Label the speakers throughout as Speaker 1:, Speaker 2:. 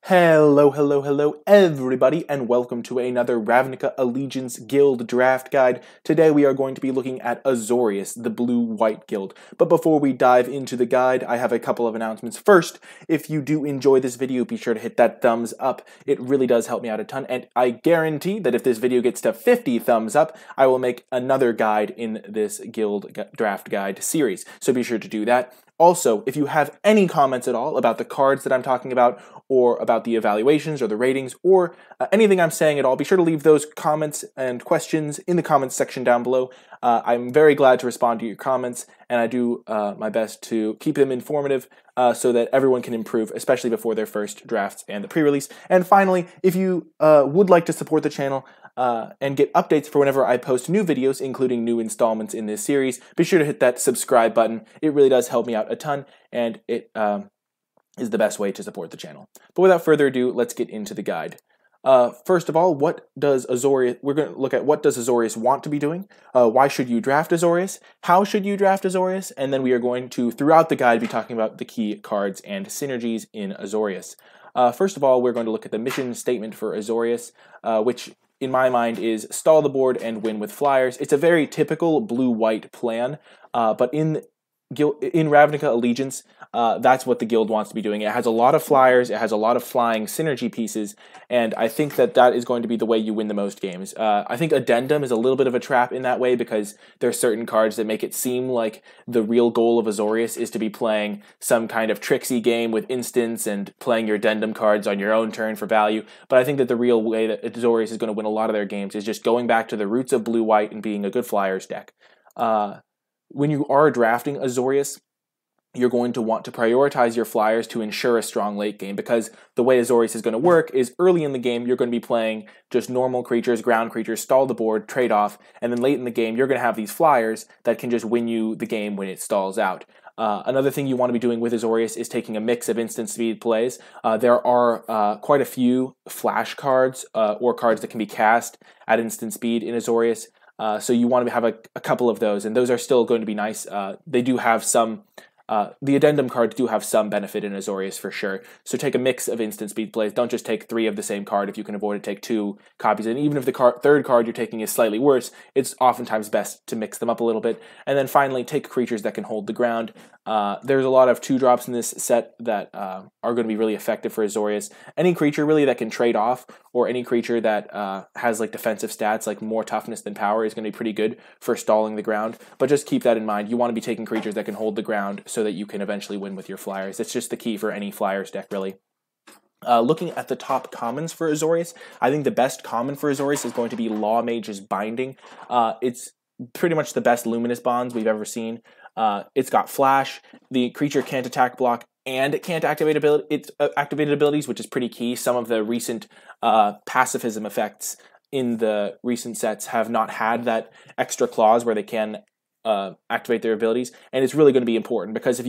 Speaker 1: Hello everybody, and welcome to another Ravnica Allegiance Guild Draft Guide. Today we are going to be looking at Azorius, the Blue-White Guild. But before we dive into the guide, I have a couple of announcements. First, if you do enjoy this video, be sure to hit that thumbs up. It really does help me out a ton, and I guarantee that if this video gets to 50 thumbs up, I will make another guide in this Guild Draft Guide series. So be sure to do that. Also, if you have any comments at all about the cards that I'm talking about, or about the evaluations or the ratings, or anything I'm saying at all, be sure to leave those comments and questions in the comments section down below. I'm very glad to respond to your comments, and I do my best to keep them informative so that everyone can improve, especially before their first drafts and the pre-release. And finally, if you would like to support the channel and get updates for whenever I post new videos, including new installments in this series, be sure to hit that subscribe button. It really does help me out a ton, and it is the best way to support the channel. But without further ado, let's get into the guide. First of all, we're going to look at what does Azorius want to be doing, why should you draft Azorius, how should you draft Azorius, and then we are going to, throughout the guide, be talking about the key cards and synergies in Azorius. First of all, we're going to look at the mission statement for Azorius, which in my mind is stall the board and win with flyers. It's a very typical blue-white plan, but in Ravnica Allegiance, that's what the guild wants to be doing. It has a lot of flyers, it has a lot of flying synergy pieces, and I think that that is going to be the way you win the most games. I think Addendum is a little bit of a trap in that way because there are certain cards that make it seem like the real goal of Azorius is to be playing some kind of tricksy game with instants and playing your Addendum cards on your own turn for value, but I think that the real way that Azorius is going to win a lot of their games is just going back to the roots of blue-white and being a good flyers deck. When you are drafting Azorius, you're going to want to prioritize your flyers to ensure a strong late game, because the way Azorius is going to work is early in the game you're going to be playing just normal creatures, ground creatures, stall the board, trade off, and then late in the game you're going to have these flyers that can just win you the game when it stalls out. Another thing you want to be doing with Azorius is taking a mix of instant speed plays. There are quite a few flash cards or cards that can be cast at instant speed in Azorius. So you want to have a couple of those, and those are still going to be nice. They do have some, the Addendum cards do have some benefit in Azorius for sure. So take a mix of instant speed plays. Don't just take 3 of the same card. If you can avoid it, take 2 copies. And even if the third card you're taking is slightly worse, it's oftentimes best to mix them up a little bit. And then finally, take creatures that can hold the ground. There's a lot of 2-drops in this set that are going to be really effective for Azorius. Any creature really that can trade off, or any creature that has like defensive stats, like more toughness than power, is going to be pretty good for stalling the ground. But just keep that in mind. You want to be taking creatures that can hold the ground so that you can eventually win with your flyers. It's just the key for any flyers deck, really. Looking at the top commons for Azorius, I think the best common for Azorius is going to be Law Mage's Binding. It's pretty much the best Luminous Bonds we've ever seen. It's got Flash. The creature can't attack, block, and it can't activate its activated abilities, which is pretty key. Some of the recent pacifism effects in the recent sets have not had that extra clause where they can activate their abilities, and it's really going to be important because if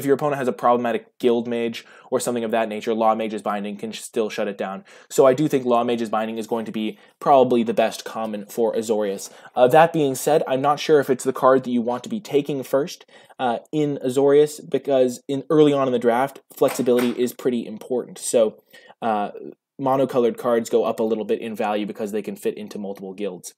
Speaker 1: your opponent has a problematic Guild Mage or something of that nature, Law Mage's Binding can still shut it down. So I do think Law Mage's Binding is going to be probably the best common for Azorius. That being said, I'm not sure if it's the card that you want to be taking first in Azorius, because early on in the draft, flexibility is pretty important. So monocolored cards go up a little bit in value because they can fit into multiple guilds.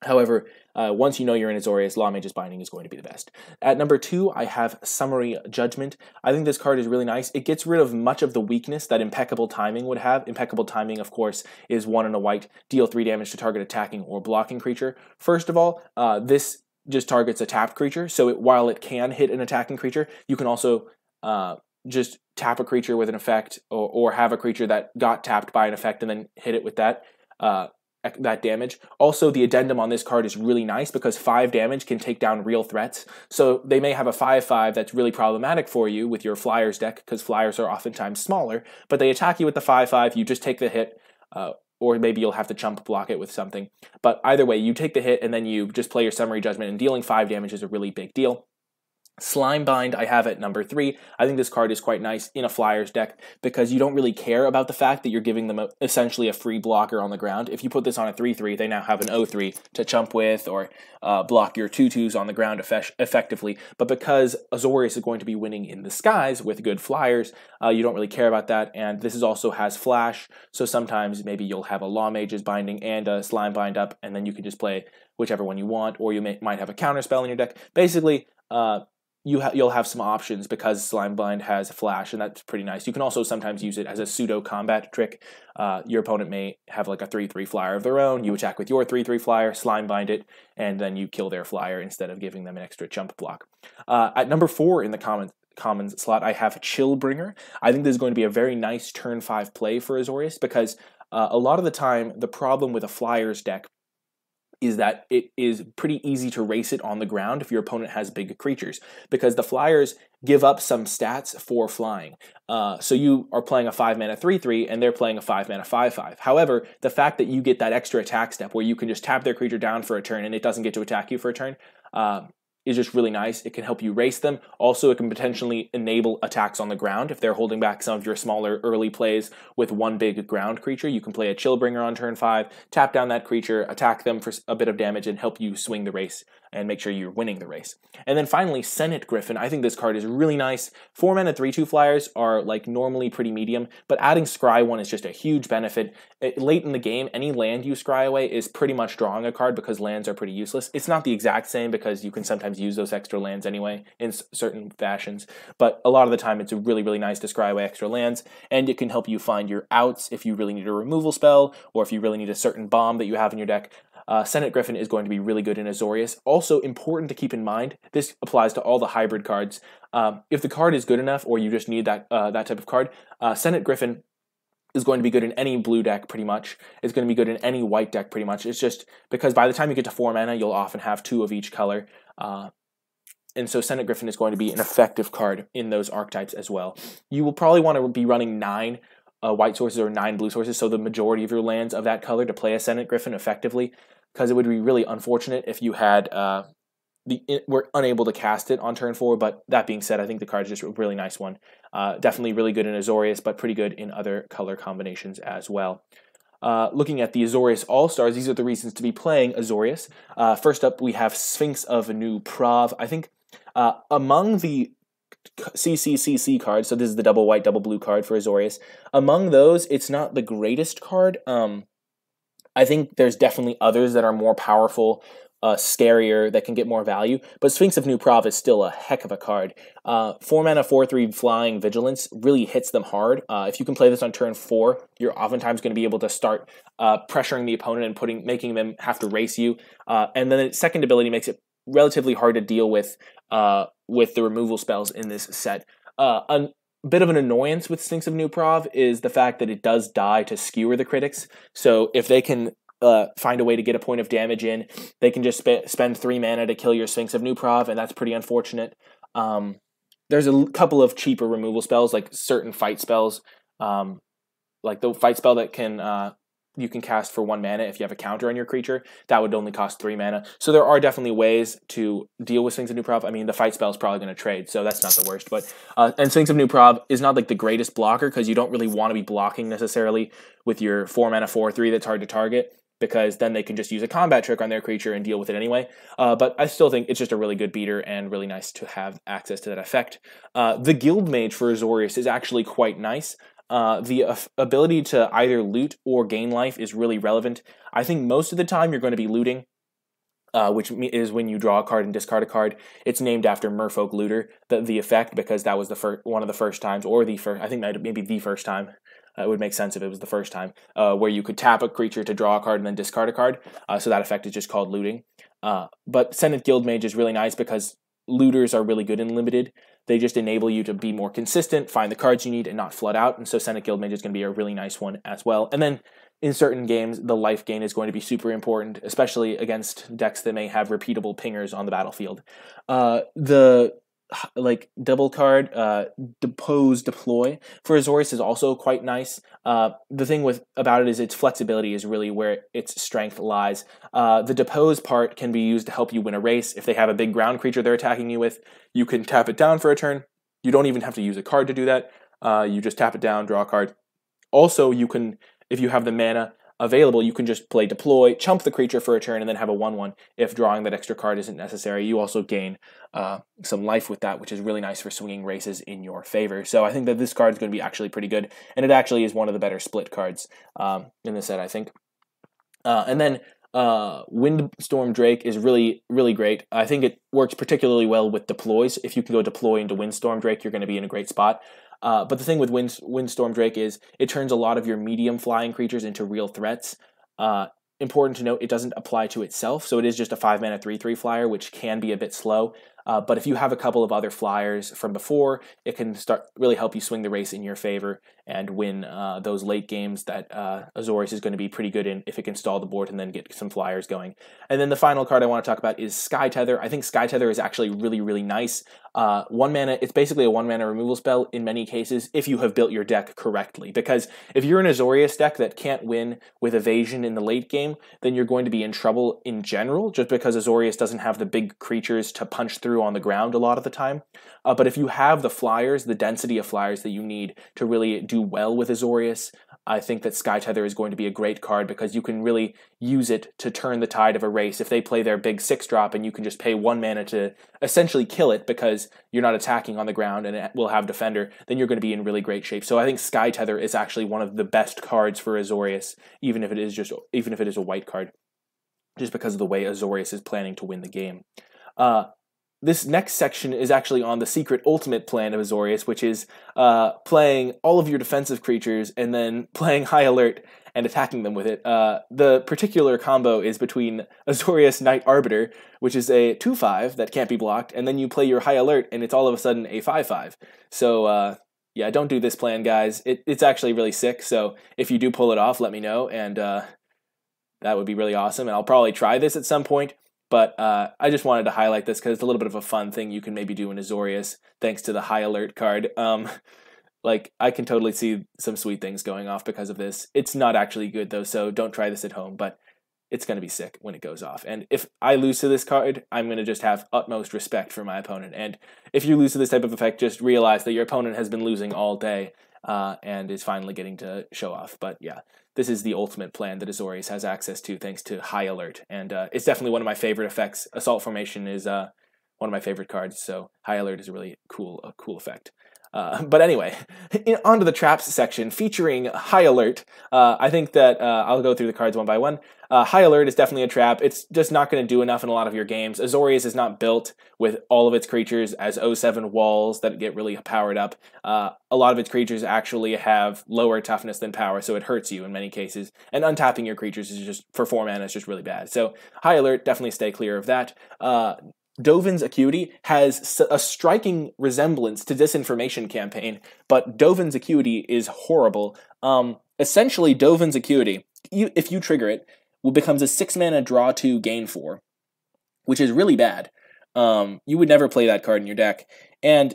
Speaker 1: However, once you know you're in Azorius, Law Mage's Binding is going to be the best. At number 2, I have Summary Judgment. I think this card is really nice. It gets rid of much of the weakness that Impeccable Timing would have. Impeccable Timing, of course, is 1 and a white, deal 3 damage to target attacking or blocking creature. First of all, this just targets a tapped creature, so while it can hit an attacking creature, you can also just tap a creature with an effect, or have a creature that got tapped by an effect and then hit it with that damage. Also, the addendum on this card is really nice because 5 damage can take down real threats. So they may have a 5/5 that's really problematic for you with your flyers deck, because flyers are oftentimes smaller, but they attack you with the 5/5, you just take the hit, or maybe you'll have to chump block it with something. But either way, you take the hit and then you just play your Summary Judgment, and dealing 5 damage is a really big deal. Slimebind I have at number 3. I think this card is quite nice in a Flyers deck because you don't really care about the fact that you're giving them essentially a free blocker on the ground. If you put this on a 3/3, they now have an 0/3 to chump with or block your 2/2s on the ground effectively. But because Azorius is going to be winning in the skies with good Flyers, you don't really care about that. And this also has Flash, so sometimes maybe you'll have a Law Mage's Binding and a Slimebind up, and then you can just play whichever one you want, or you might have a counter spell in your deck. Basically, you'll have some options because Slimebind has Flash, and that's pretty nice. You can also sometimes use it as a pseudo combat trick. Your opponent may have like a 3/3 flyer of their own. You attack with your 3/3 flyer, Slimebind it, and then you kill their flyer instead of giving them an extra chump block. At number 4 in the commons slot, I have Chillbringer. I think this is going to be a very nice turn 5 play for Azorius because a lot of the time the problem with a Flyers deck is that it is pretty easy to race it on the ground if your opponent has big creatures, because the Flyers give up some stats for flying. So you are playing a 5-mana 3/3, and they're playing a 5-mana 5/5. However, the fact that you get that extra attack step where you can just tap their creature down for a turn and it doesn't get to attack you for a turn, is just really nice. It can help you race them. Also, it can potentially enable attacks on the ground. If they're holding back some of your smaller early plays with one big ground creature, you can play a Chillbringer on turn 5, tap down that creature, attack them for a bit of damage, and help you swing the race and make sure you're winning the race. And then finally, Senate Griffin. I think this card is really nice. 4-mana 3/2 flyers are like normally pretty medium, but adding Scry 1 is just a huge benefit. Late in the game, any land you scry away is pretty much drawing a card because lands are pretty useless. It's not the exact same because you can sometimes use those extra lands anyway in certain fashions, but a lot of the time it's really, really nice to scry away extra lands, and it can help you find your outs if you really need a removal spell or if you really need a certain bomb that you have in your deck. Senate Griffin is going to be really good in Azorius. Also important to keep in mind, this applies to all the hybrid cards. If the card is good enough or you just need that type of card, Senate Griffin is going to be good in any blue deck pretty much. It's going to be good in any white deck pretty much. It's just because by the time you get to 4 mana, you'll often have 2 of each color. And so Senate Griffin is going to be an effective card in those archetypes as well. You will probably want to be running 9 white sources or 9 blue sources, so the majority of your lands of that color to play a Senate Griffin effectively, because it would be really unfortunate if you had were unable to cast it on turn 4. But that being said, I think the card is just a really nice one. Definitely really good in Azorius, but pretty good in other color combinations as well. Looking at the Azorius All Stars, these are the reasons to be playing Azorius. First up, we have Sphinx of New Prov. I think among the CCCC cards, so this is the double white, double blue card for Azorius. Among those, it's not the greatest card. I think there's definitely others that are more powerful, scarier, that can get more value, but Sphinx of New Prov is still a heck of a card. 4 mana 4/3 flying vigilance really hits them hard. If you can play this on turn 4, you're oftentimes going to be able to start pressuring the opponent and making them have to race you. And then the second ability makes it relatively hard to deal with the removal spells in this set. A bit of an annoyance with Sphinx of New Prov is the fact that it does die to skewer the critics. So if they can find a way to get a point of damage in, they can just spend 3 mana to kill your Sphinx of New Prov, and that's pretty unfortunate. There's a couple of cheaper removal spells, like certain fight spells, like the fight spell that you can cast for 1 mana if you have a counter on your creature. That would only cost 3 mana. So there are definitely ways to deal with Sphinx of New Prov. I mean, the fight spell is probably going to trade, so that's not the worst. But and Sphinx of New Prov is not like the greatest blocker because you don't really want to be blocking necessarily with your 4 mana 4/3 that's hard to target, because then they can just use a combat trick on their creature and deal with it anyway. But I still think it's just a really good beater and really nice to have access to that effect. The Guild Mage for Azorius is actually quite nice. The ability to either loot or gain life is really relevant. I think most of the time you're going to be looting, which is when you draw a card and discard a card. It's named after Merfolk Looter, the effect, because that was one of the first times, or the first, I think maybe the first time. It would make sense if it was the first time, where you could tap a creature to draw a card and then discard a card. So that effect is just called looting. But Senate Guild Mage is really nice because looters are really good in limited. They just enable you to be more consistent, find the cards you need, and not flood out. And so Senate Guild Mage is going to be a really nice one as well. And then in certain games, the life gain is going to be super important, especially against decks that may have repeatable pingers on the battlefield. The like double card, Depose Deploy for Azorius is also quite nice. The thing about it is its flexibility is really where its strength lies. The Depose part can be used to help you win a race. If they have a big ground creature they're attacking you with, you can tap it down for a turn. You don't even have to use a card to do that. You just tap it down, draw a card. Also, you can, if you have the mana available, you can just play Deploy, chump the creature for a turn, and then have a 1/1 if drawing that extra card isn't necessary. You also gain some life with that, which is really nice for swinging races in your favor. So I think that this card is going to be actually pretty good, and it actually is one of the better split cards in the set, I think. And then Windstorm Drake is really, really great. I think it works particularly well with deploys. If you can go deploy into Windstorm Drake, you're going to be in a great spot. But the thing with Windstorm Drake is it turns a lot of your medium flying creatures into real threats. Important to note, it doesn't apply to itself, so it is just a 5-mana 3/3 flyer, which can be a bit slow. But if you have a couple of other flyers from before, it can really help you swing the race in your favor and win those late games that Azorius is going to be pretty good in if it can stall the board and then get some flyers going. And then the final card I want to talk about is Sky Tether. I think Sky Tether is actually really, really nice. 1 mana, it's basically a 1 mana removal spell in many cases if you have built your deck correctly. Because if you're an Azorius deck that can't win with evasion in the late game, then you're going to be in trouble in general, just because Azorius doesn't have the big creatures to punch through on the ground a lot of the time. But if you have the flyers, the density of flyers that you need to really do well with Azorius, I think that Sky Tether is going to be a great card because you can really use it to turn the tide of a race. If they play their big 6-drop and you can just pay 1 mana to essentially kill it because you're not attacking on the ground and it will have Defender, then you're going to be in really great shape. So I think Sky Tether is actually one of the best cards for Azorius, even if it is a white card, just because of the way Azorius is planning to win the game. This next section is actually on the secret ultimate plan of Azorius, which is playing all of your defensive creatures and then playing High Alert and attacking them with it. The particular combo is between Azorius Knight Arbiter, which is a 2/5 that can't be blocked, and then you play your High Alert and it's all of a sudden a 5/5. So yeah, don't do this plan, guys. It's actually really sick, so if you do pull it off, let me know, and that would be really awesome, and I'll probably try this at some point. But I just wanted to highlight this because it's a little bit of a fun thing you can maybe do in Azorius, thanks to the High Alert card. Like, I can totally see some sweet things going off because of this. It's not actually good, though, so don't try this at home, but it's going to be sick when it goes off. And if I lose to this card, I'm going to just have utmost respect for my opponent. And if you lose to this type of effect, just realize that your opponent has been losing all day and is finally getting to show off. But yeah, this is the ultimate plan that Azorius has access to thanks to High Alert. And it's definitely one of my favorite effects. Assault Formation is one of my favorite cards, so High Alert is a really cool effect. But anyway, onto the traps section featuring High Alert. I think that I'll go through the cards one by one. High Alert is definitely a trap. It's just not going to do enough in a lot of your games. Azorius is not built with all of its creatures as 07 walls that get really powered up. A lot of its creatures actually have lower toughness than power, so it hurts you in many cases. And untapping your creatures is just, for 4 mana, is just really bad. So High Alert, definitely stay clear of that. Dovin's Acuity has a striking resemblance to Disinformation Campaign, but Dovin's Acuity is horrible. Essentially, Dovin's Acuity, if you trigger it, becomes a 6-mana draw 2, gain 4, which is really bad. You would never play that card in your deck. And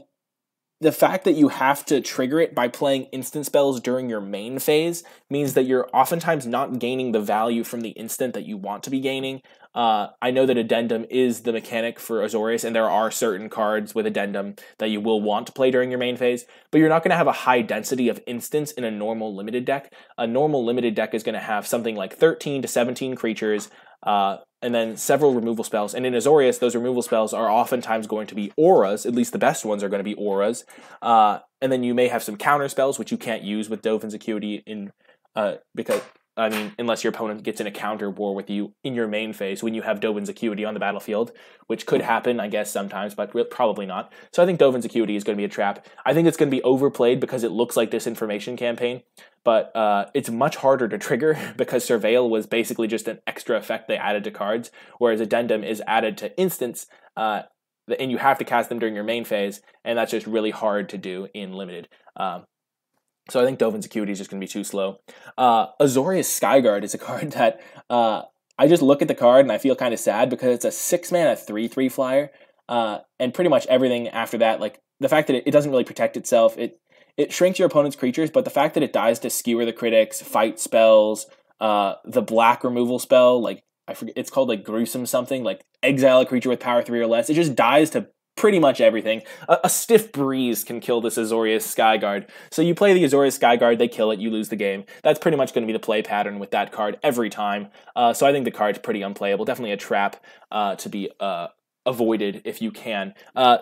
Speaker 1: the fact that you have to trigger it by playing instant spells during your main phase means that you're oftentimes not gaining the value from the instant that you want to be gaining. I know that Addendum is the mechanic for Azorius, and there are certain cards with Addendum that you will want to play during your main phase, but you're not going to have a high density of instants in a normal limited deck. A normal limited deck is going to have something like 13 to 17 creatures, and then several removal spells. And in Azorius, those removal spells are oftentimes going to be auras, at least the best ones are going to be auras. And then you may have some counter spells, which you can't use with Dovin's Acuity because, I mean, unless your opponent gets in a counter war with you in your main phase when you have Dovin's Acuity on the battlefield, which could happen, I guess, sometimes, but probably not. So I think Dovin's Acuity is going to be a trap. I think it's going to be overplayed because it looks like Disinformation Campaign, but it's much harder to trigger because Surveil was basically just an extra effect they added to cards, whereas Addendum is added to instants, and you have to cast them during your main phase, and that's just really hard to do in Limited. So I think Dovin's Acuity is just going to be too slow. Azorius Skyguard is a card that I just look at the card and I feel kind of sad because it's a 6-mana 3/3 flyer.
Speaker 2: and pretty much everything after that, like the fact that it doesn't really protect itself, it shrinks your opponent's creatures, but the fact that it dies to skewer the critics, fight spells, the black removal spell, like I forget, it's called like gruesome something, like exile a creature with power 3 or less. It just dies to pretty much everything. A stiff breeze can kill this Azorius Skyguard. So you play the Azorius Skyguard, they kill it, you lose the game. That's pretty much going to be the play pattern with that card every time. So I think the card's pretty unplayable. Definitely a trap to be avoided if you can.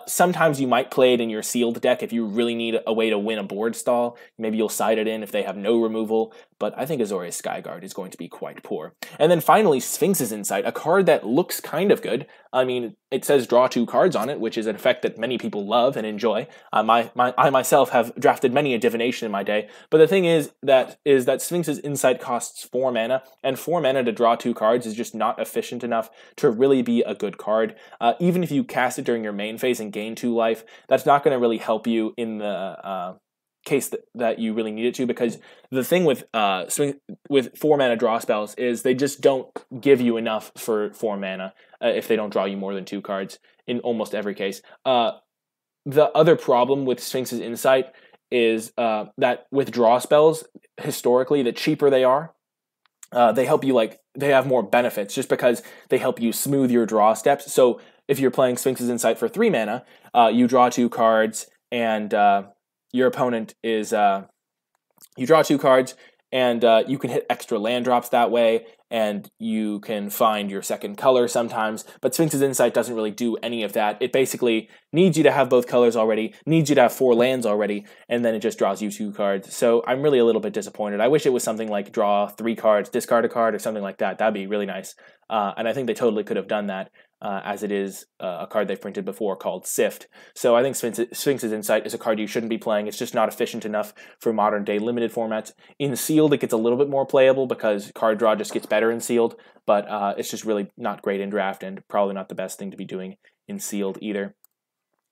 Speaker 2: Sometimes you might play it in your sealed deck if you really need a way to win a board stall. Maybe you'll side it in if they have no removal, but I think Azorius Skyguard is going to be quite poor. And then finally, Sphinx's Insight, a card that looks kind of good. I mean, it says draw 2 cards on it, which is an effect that many people love and enjoy. I myself have drafted many a divination in my day, but the thing is that Sphinx's Insight costs 4 mana, and 4 mana to draw 2 cards is just not efficient enough to really be a good card. Even if you cast it during your main phase and gain 2 life, that's not going to really help you in the case that you really need it to, because the thing with 4 mana draw spells is they just don't give you enough for 4 mana if they don't draw you more than 2 cards in almost every case. The other problem with Sphinx's Insight is that with draw spells, historically, the cheaper they are, they help you, like, they have more benefits just because they help you smooth your draw steps. So if you're playing Sphinx's Insight for 3 mana, you draw 2 cards, and your opponent is you draw 2 cards, and you can hit extra land drops that way, and you can find your second color sometimes, but Sphinx's Insight doesn't really do any of that. It basically needs you to have both colors already, needs you to have 4 lands already, and then it just draws you 2 cards. So I'm really a little bit disappointed. I wish it was something like draw 3 cards, discard a card, or something like that. That'd be really nice. And I think they totally could have done that, as it is a card they've printed before called Sift. So I think Sphinx's Insight is a card you shouldn't be playing. It's just not efficient enough for modern day limited formats. In Sealed, it gets a little bit more playable because card draw just gets better in Sealed, but it's just really not great in Draft, and probably not the best thing to be doing in Sealed either.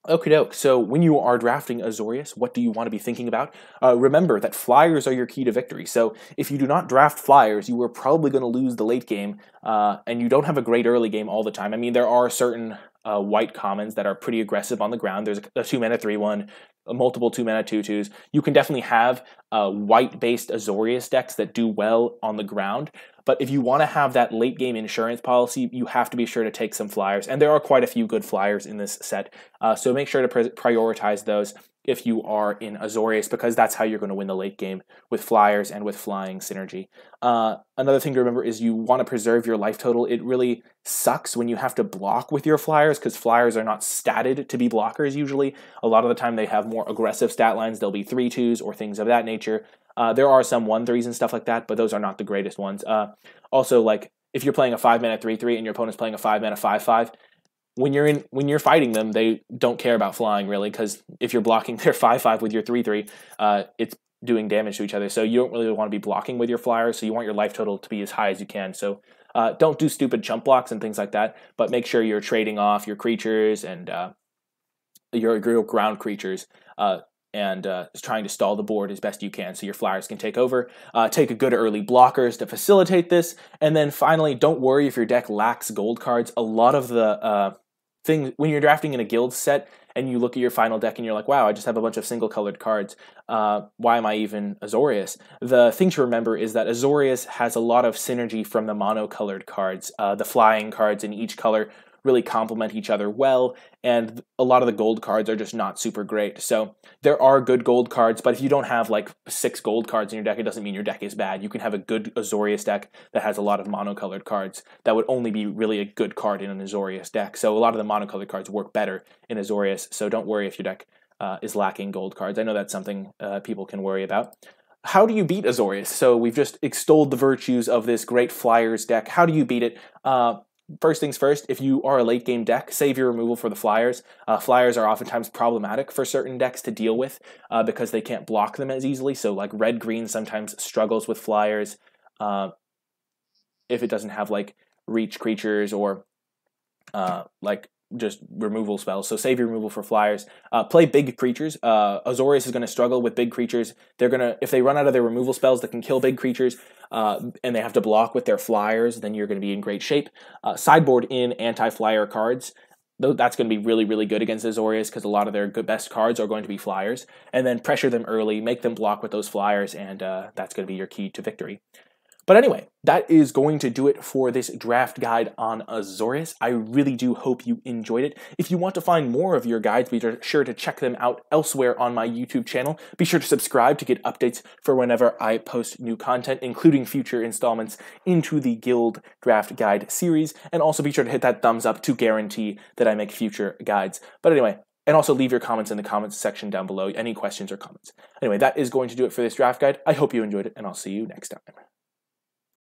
Speaker 2: Okie doke, so when you are drafting Azorius, what do you want to be thinking about? Remember that flyers are your key to victory, so if you do not draft flyers, you are probably going to lose the late game, and you don't have a great early game all the time. I mean, there are certain white commons that are pretty aggressive on the ground. There's a 2-mana 3/1, multiple 2-mana 2/2s. You can definitely have white-based Azorius decks that do well on the ground, but if you want to have that late-game insurance policy, you have to be sure to take some flyers, and there are quite a few good flyers in this set, so make sure to prioritize those if you are in Azorius, because that's how you're going to win the late game, with flyers and with flying synergy. Another thing to remember is you want to preserve your life total. It really sucks when you have to block with your flyers, because flyers are not statted to be blockers usually. A lot of the time they have more aggressive stat lines. They'll be 3/2s or things of that nature. There are some 1/3s and stuff like that, but those are not the greatest ones. Also, like, if you're playing a 5-mana 3/3 and your opponent's playing a 5-mana 5/5, when you're fighting them, they don't care about flying really, because if you're blocking their 5/5 with your 3/3, it's doing damage to each other. So you don't really want to be blocking with your flyers. So you want your life total to be as high as you can. So don't do stupid chump blocks and things like that, but make sure you're trading off your creatures and your ground creatures. And trying to stall the board as best you can so your flyers can take over. Take a good early blockers to facilitate this. And then finally, don't worry if your deck lacks gold cards. A lot of the things, when you're drafting in a guild set and you look at your final deck and you're like, wow, I just have a bunch of single colored cards. Why am I even Azorius? The thing to remember is that Azorius has a lot of synergy from the monocolored cards. The flying cards in each color really complement each other well, and a lot of the gold cards are just not super great. So there are good gold cards, but if you don't have like 6 gold cards in your deck, it doesn't mean your deck is bad. You can have a good Azorius deck that has a lot of monocolored cards. That would only be really a good card in an Azorius deck. So a lot of the monocolored cards work better in Azorius, so don't worry if your deck is lacking gold cards. I know that's something people can worry about. How do you beat Azorius? So we've just extolled the virtues of this great Flyers deck. How do you beat it? First things first, if you are a late game deck, save your removal for the Flyers. Flyers are oftentimes problematic for certain decks to deal with because they can't block them as easily. So like red-green sometimes struggles with Flyers if it doesn't have like reach creatures or like just removal spells. So save your removal for Flyers. Play big creatures. Azorius is going to struggle with big creatures. They're going to, if they run out of their removal spells that can kill big creatures, and they have to block with their Flyers, then you're going to be in great shape. Sideboard in anti-flyer cards.
Speaker 1: That's going to be really, really good against Azorius because a lot of their best cards are going to be flyers. And then pressure them early, make them block with those flyers, and that's going to be your key to victory. But anyway, that is going to do it for this draft guide on Azorius. I really do hope you enjoyed it. If you want to find more of your guides, be sure to check them out elsewhere on my YouTube channel. Be sure to subscribe to get updates for whenever I post new content, including future installments into the Guild Draft Guide series. And also be sure to hit that thumbs up to guarantee that I make future guides. But anyway, and also leave your comments in the comments section down below, any questions or comments. Anyway, that is going to do it for this draft guide. I hope you enjoyed it, and I'll see you next time.